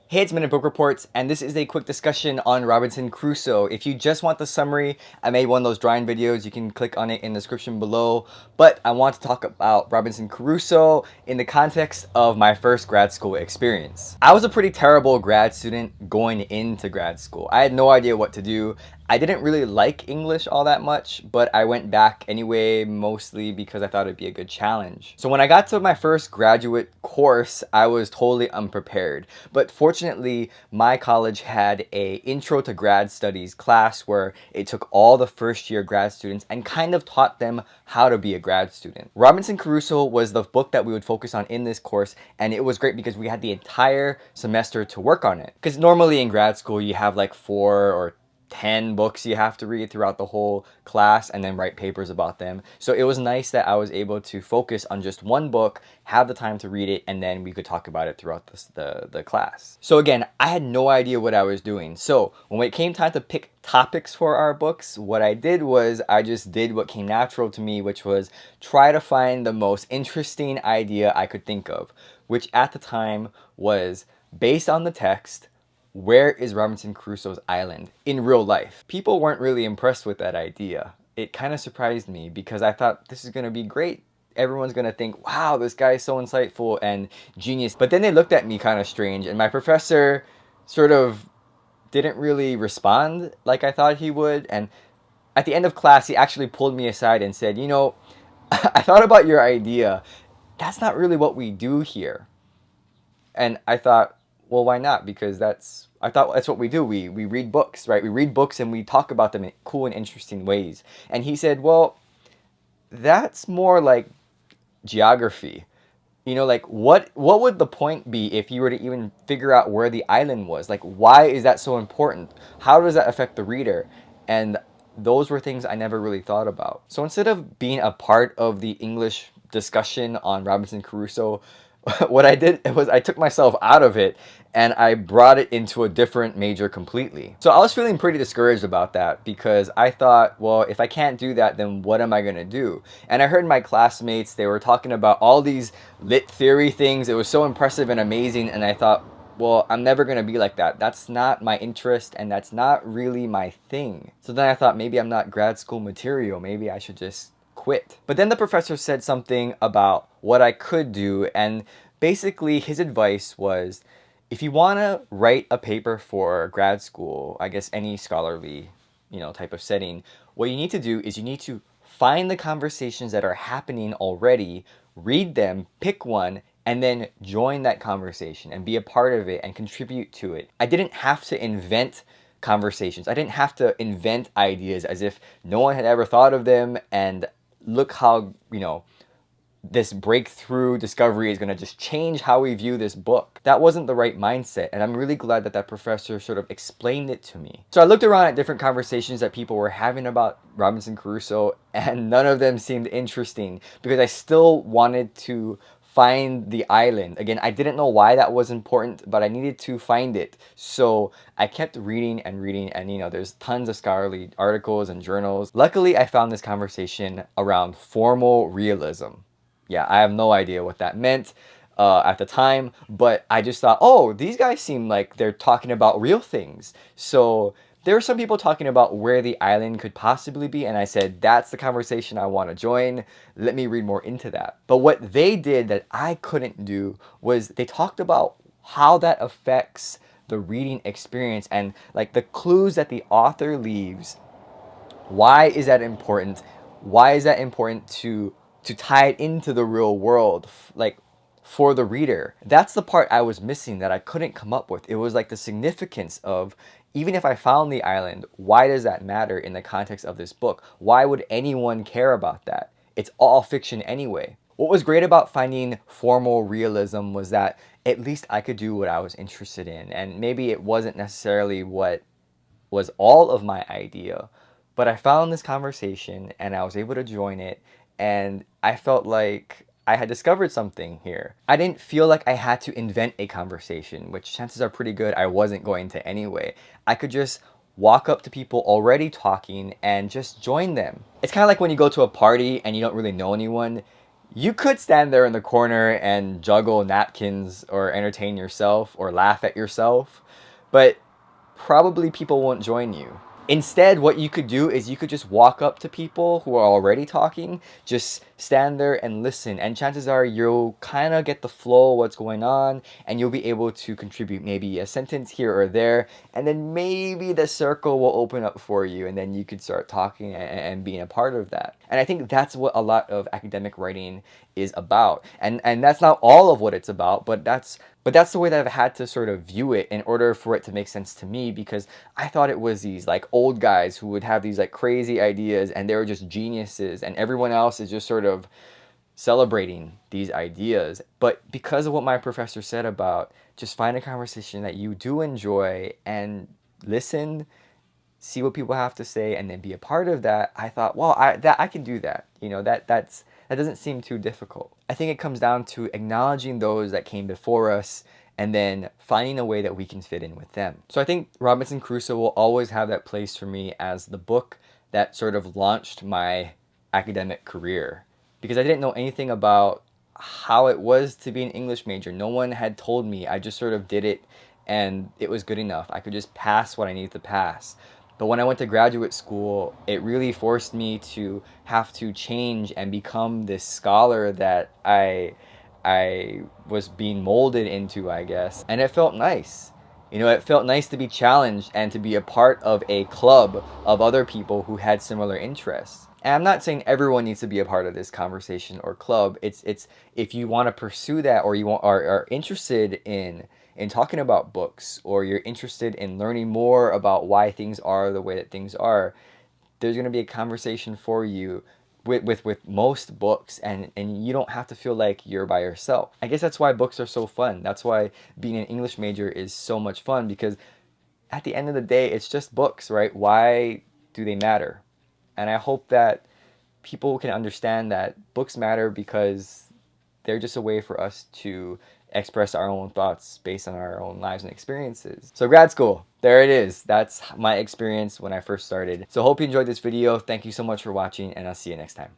Hey, it's Minute Book Reports, and this is a quick discussion on Robinson Crusoe. If you just want the summary, I made one of those drawing videos. You can click on it in the description below. But I want to talk about Robinson Crusoe in the context of my first grad school experience. I was a pretty terrible grad student going into grad school. I had no idea what to do. I didn't really like English all that much, but I went back anyway, mostly because I thought it'd be a good challenge. So when I got to my first graduate course, I was totally unprepared. But fortunately, my college had a Intro to Grad Studies class where it took all the first year grad students and kind of taught them how to be a grad student. Robinson Crusoe was the book that we would focus on in this course, and it was great because we had the entire semester to work on it. Because normally in grad school, you have like 4 or 10 books you have to read throughout the whole class and then write papers about them. So it was nice that I was able to focus on just one book, have the time to read it, and then we could talk about it throughout the class. So again, I had no idea what I was doing. So when it came time to pick topics for our books, what I did was I just did what came natural to me, which was try to find the most interesting idea I could think of, which at the time was based on the text. Where is Robinson Crusoe's island in real life? People weren't really impressed with that idea. It kind of surprised me because I thought this is going to be great. Everyone's going to think, wow, this guy is so insightful and genius. But then they looked at me kind of strange, and my professor sort of didn't really respond like I thought he would. And at the end of class, he actually pulled me aside and said, you know, I thought about your idea. That's not really what we do here. And I thought, well, why not? Because I thought that's what we do. We read books, right? We read books and we talk about them in cool and interesting ways. And he said, well, that's more like geography. You know, like what would the point be if you were to even figure out where the island was? Like, why is that so important? How does that affect the reader? And those were things I never really thought about. So instead of being a part of the English discussion on Robinson Crusoe, what I did was I took myself out of it and I brought it into a different major completely. So I was feeling pretty discouraged about that because I thought, well, if I can't do that, then what am I going to do? And I heard my classmates, they were talking about all these lit theory things. It was so impressive and amazing. And I thought, well, I'm never going to be like that. That's not my interest and that's not really my thing. So then I thought maybe I'm not grad school material. Maybe I should just quit. But then the professor said something about what I could do, and basically his advice was, if you want to write a paper for grad school, I guess any scholarly, type of setting, what you need to do is you need to find the conversations that are happening already, read them, pick one, and then join that conversation and be a part of it and contribute to it. I didn't have to invent conversations. I didn't have to invent ideas as if no one had ever thought of them, and look how, this breakthrough discovery is going to just change how we view this book. That wasn't the right mindset, and I'm really glad that that professor sort of explained it to me. So I looked around at different conversations that people were having about Robinson Crusoe, and none of them seemed interesting because I still wanted to find the island. Again, I didn't know why that was important, but I needed to find it. So I kept reading and reading, and there's tons of scholarly articles and journals. Luckily, I found this conversation around formal realism. Yeah, I have no idea what that meant at the time, but I just thought, oh, these guys seem like they're talking about real things. So there were some people talking about where the island could possibly be, and I said, that's the conversation I want to join. Let me read more into that. But what they did that I couldn't do was they talked about how that affects the reading experience and like the clues that the author leaves. Why is that important? Why is that important to tie it into the real world, like for the reader? That's the part I was missing that I couldn't come up with. It was like the significance of, even if I found the island, why does that matter in the context of this book? Why would anyone care about that? It's all fiction anyway. What was great about finding formal realism was that at least I could do what I was interested in, and maybe it wasn't necessarily what was all of my idea, but I found this conversation and I was able to join it, and I felt like I had discovered something here. I didn't feel like I had to invent a conversation, which chances are pretty good I wasn't going to anyway. I could just walk up to people already talking and just join them. It's kind of like when you go to a party and you don't really know anyone. You could stand there in the corner and juggle napkins or entertain yourself or laugh at yourself, but probably people won't join you. Instead, what you could do is you could just walk up to people who are already talking, just stand there and listen. And chances are you'll kind of get the flow of what's going on, and you'll be able to contribute maybe a sentence here or there. And then maybe the circle will open up for you, and then you could start talking and being a part of that. And I think that's what a lot of academic writing is about. And that's not all of what it's about, but that's the way that I've had to sort of view it in order for it to make sense to me, because I thought it was these like old guys who would have these like crazy ideas and they were just geniuses and everyone else is just sort of celebrating these ideas. But because of what my professor said about just find a conversation that you do enjoy and listen, see what people have to say, and then be a part of that, I thought, well, I can do that. You know, that doesn't seem too difficult. I think it comes down to acknowledging those that came before us and then finding a way that we can fit in with them. So I think Robinson Crusoe will always have that place for me as the book that sort of launched my academic career, because I didn't know anything about how it was to be an English major. No one had told me. I just sort of did it and it was good enough. I could just pass what I needed to pass. But when I went to graduate school, it really forced me to have to change and become this scholar that I was being molded into, I guess. And it felt nice. You know, it felt nice to be challenged and to be a part of a club of other people who had similar interests. And I'm not saying everyone needs to be a part of this conversation or club. It's if you want to pursue that, or you are interested in talking about books, or you're interested in learning more about why things are the way that things are, there's going to be a conversation for you with most books, and you don't have to feel like you're by yourself. I guess that's why books are so fun. That's why being an English major is so much fun, because at the end of the day, it's just books, right? Why do they matter? And I hope that people can understand that books matter because they're just a way for us to express our own thoughts based on our own lives and experiences. So grad school, there it is. That's my experience when I first started. So hope you enjoyed this video. Thank you so much for watching, and I'll see you next time.